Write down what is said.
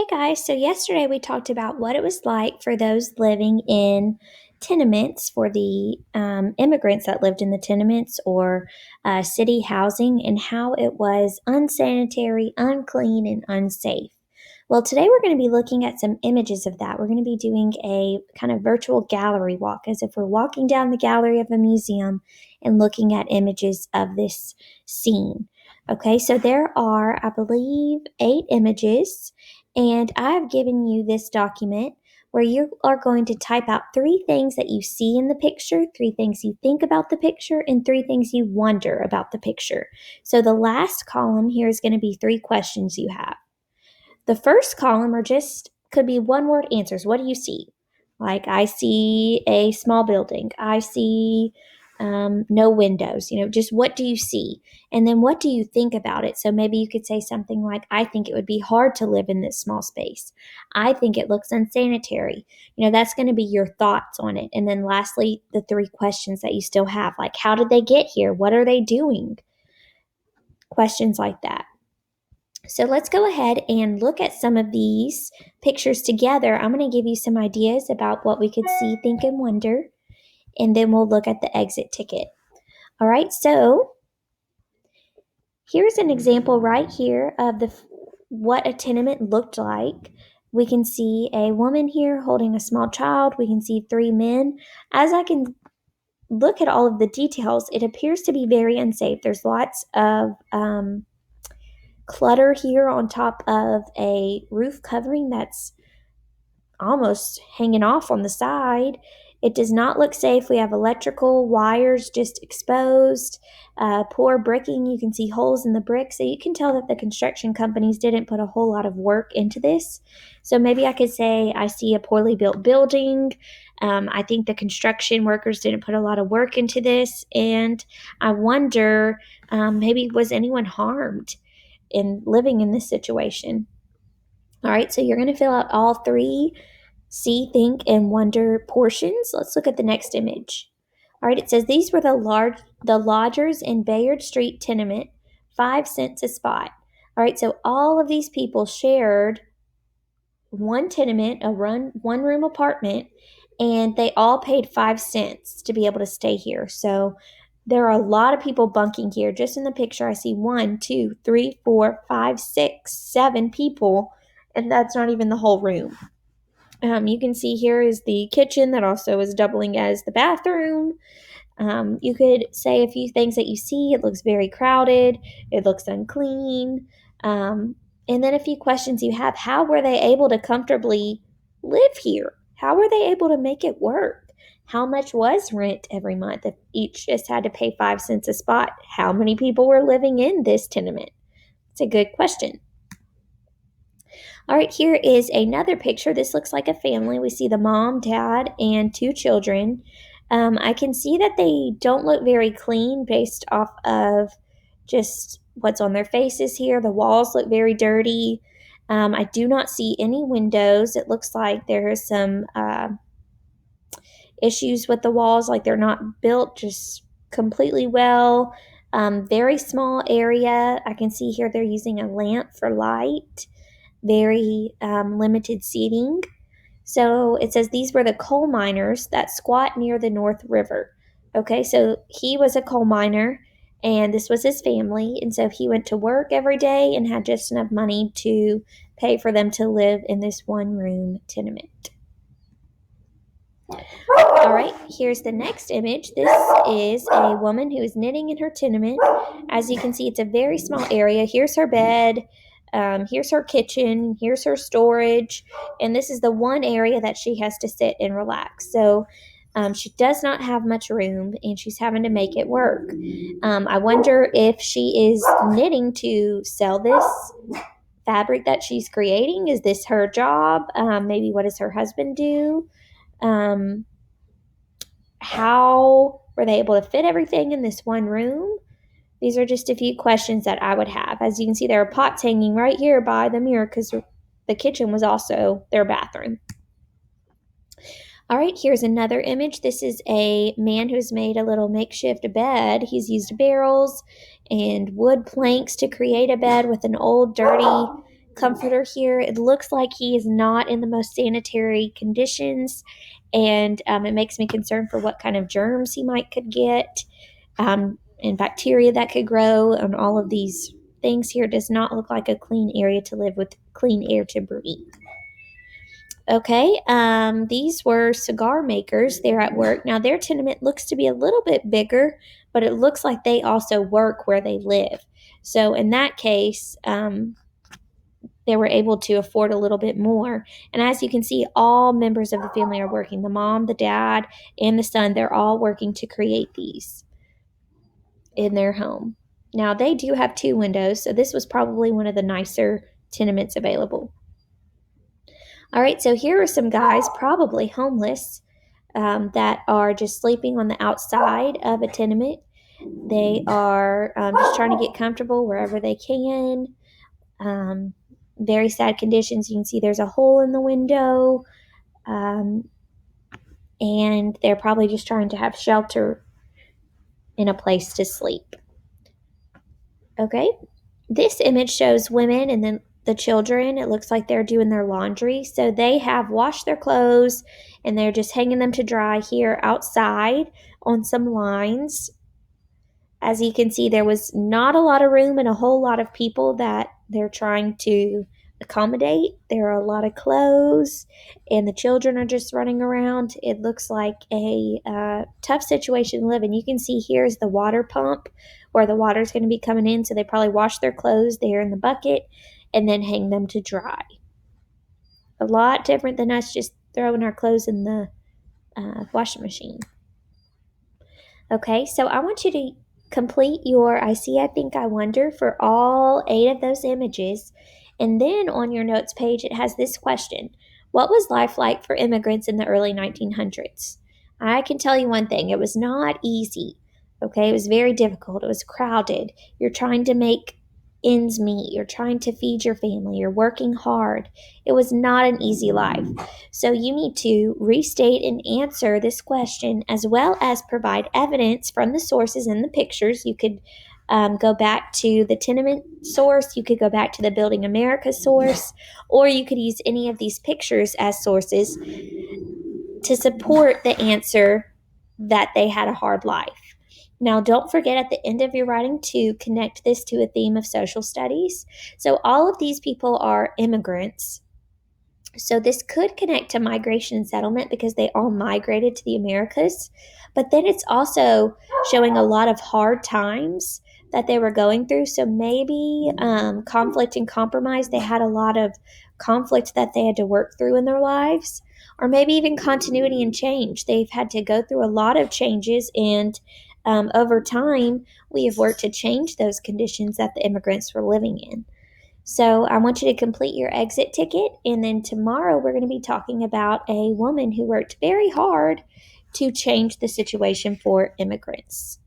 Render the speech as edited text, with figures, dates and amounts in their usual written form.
Hey guys, so yesterday we talked about what it was like for those living in tenements, for the immigrants that lived in the tenements or city housing, and how it was unsanitary, unclean, and unsafe. Well, today we're going to be looking at some images of that. We're going to be doing a kind of virtual gallery walk, as if we're walking down the gallery of a museum and looking at images of this scene. Okay, so there are, I believe, 8 images. And I have given you this document where you are going to type out 3 things that you see in the picture, 3 things you think about the picture, and 3 things you wonder about the picture. So the last column here is going to be 3 questions you have. The first column are just could be one word answers. What do you see? Like, I see a small building. I see no windows. Just what do you see? And then what do you think about it? So maybe you could say something like, I think it would be hard to live in this small space. I think it looks unsanitary. That's going to be your thoughts on it. And then lastly, the 3 questions that you still have, like, how did they get here? What are they doing? Questions like that. So let's go ahead and look at some of these pictures together. I'm going to give you some ideas about what we could see, think, and wonder, and then we'll look at the exit ticket. All right, so here's an example right here of what a tenement looked like. We can see a woman here holding a small child. We can see 3 men. As I can look at all of the details, it appears to be very unsafe. There's lots of clutter here on top of a roof covering that's almost hanging off on the side. It does not look safe. We have electrical wires just exposed, poor bricking. You can see holes in the brick. So you can tell that the construction companies didn't put a whole lot of work into this. So maybe I could say I see a poorly built building. I think the construction workers didn't put a lot of work into this. And I wonder, maybe was anyone harmed in living in this situation? All right, so you're going to fill out all 3 see, think, and wonder portions. Let's look at the next image. All right, it says these were the lodgers in Bayard Street tenement, 5 cents a spot. All right, so all of these people shared one tenement, a one room apartment, and they all paid 5 cents to be able to stay here. So there are a lot of people bunking here. Just in the picture, I see 1, 2, 3, 4, 5, 6, 7 people, and that's not even the whole room. You can see here is the kitchen that also is doubling as the bathroom. You could say a few things that you see. It looks very crowded. It looks unclean. And then a few questions you have. How were they able to comfortably live here? How were they able to make it work? How much was rent every month if each just had to pay 5 cents a spot? How many people were living in this tenement? It's a good question. All right, here is another picture. This looks like a family. We see the mom, dad, and 2 children. I can see that they don't look very clean based off of just what's on their faces here. The walls look very dirty. I do not see any windows. It looks like there are some issues with the walls, like they're not built just completely well. Very small area. I can see here they're using a lamp for light. Very limited seating. So it says these were the coal miners that squat near the North River. Okay, so he was a coal miner and this was his family. And so he went to work every day and had just enough money to pay for them to live in this one room tenement. All right, here's the next image. This is a woman who is knitting in her tenement. As you can see, it's a very small area. Here's her bed. Here's her kitchen. Here's her storage. And this is the one area that she has to sit and relax. So she does not have much room and she's having to make it work. I wonder if she is knitting to sell this fabric that she's creating. Is this her job? Maybe what does her husband do? How were they able to fit everything in this one room? These are just a few questions that I would have. As you can see, there are pots hanging right here by the mirror because the kitchen was also their bathroom. All right, here's another image. This is a man who's made a little makeshift bed. He's used barrels and wood planks to create a bed with an old, dirty comforter here. It looks like he is not in the most sanitary conditions, and it makes me concerned for what kind of germs he might could get, and bacteria that could grow, and all of these things here. Does not look like a clean area to live with, clean air to breathe. Okay, these were cigar makers. They're at work. Now, their tenement looks to be a little bit bigger, but it looks like they also work where they live. So, in that case, they were able to afford a little bit more. And as you can see, all members of the family are working. The mom, the dad, and the son, they're all working to create these in their home. Now, they do have 2 windows, so this was probably one of the nicer tenements available. All right, so here are some guys, probably homeless, that are just sleeping on the outside of a tenement. They are just trying to get comfortable wherever they can. Very sad conditions. You can see there's a hole in the window, and they're probably just trying to have shelter in a place to sleep. Okay, this image shows women and then the children. It looks like they're doing their laundry. So they have washed their clothes and they're just hanging them to dry here outside on some lines. As you can see, there was not a lot of room and a whole lot of people that they're trying to accommodate. There are a lot of clothes, and the children are just running around. It looks like a tough situation to live in. You can see here is the water pump where the water is going to be coming in, so they probably wash their clothes there in the bucket and then hang them to dry. A lot different than us just throwing our clothes in the washing machine. Okay, so I want you to complete your I see, I think, I wonder for all 8 of those images. And then on your notes page, it has this question: what was life like for immigrants in the early 1900s? I can tell you one thing, it was not easy. Okay, it was very difficult. It was crowded. You're trying to make ends meet. You're trying to feed your family. You're working hard. It was not an easy life. So you need to restate and answer this question as well as provide evidence from the sources and the pictures. You could go back to the tenement source, you could go back to the Building America source, or you could use any of these pictures as sources to support the answer that they had a hard life. Now, don't forget at the end of your writing to connect this to a theme of social studies. So all of these people are immigrants. So this could connect to migration and settlement because they all migrated to the Americas. But then it's also showing a lot of hard times that they were going through. So maybe conflict and compromise. They had a lot of conflict that they had to work through in their lives. Or maybe even continuity and change. They've had to go through a lot of changes, and over time, we have worked to change those conditions that the immigrants were living in. So I want you to complete your exit ticket, and then tomorrow we're going to be talking about a woman who worked very hard to change the situation for immigrants.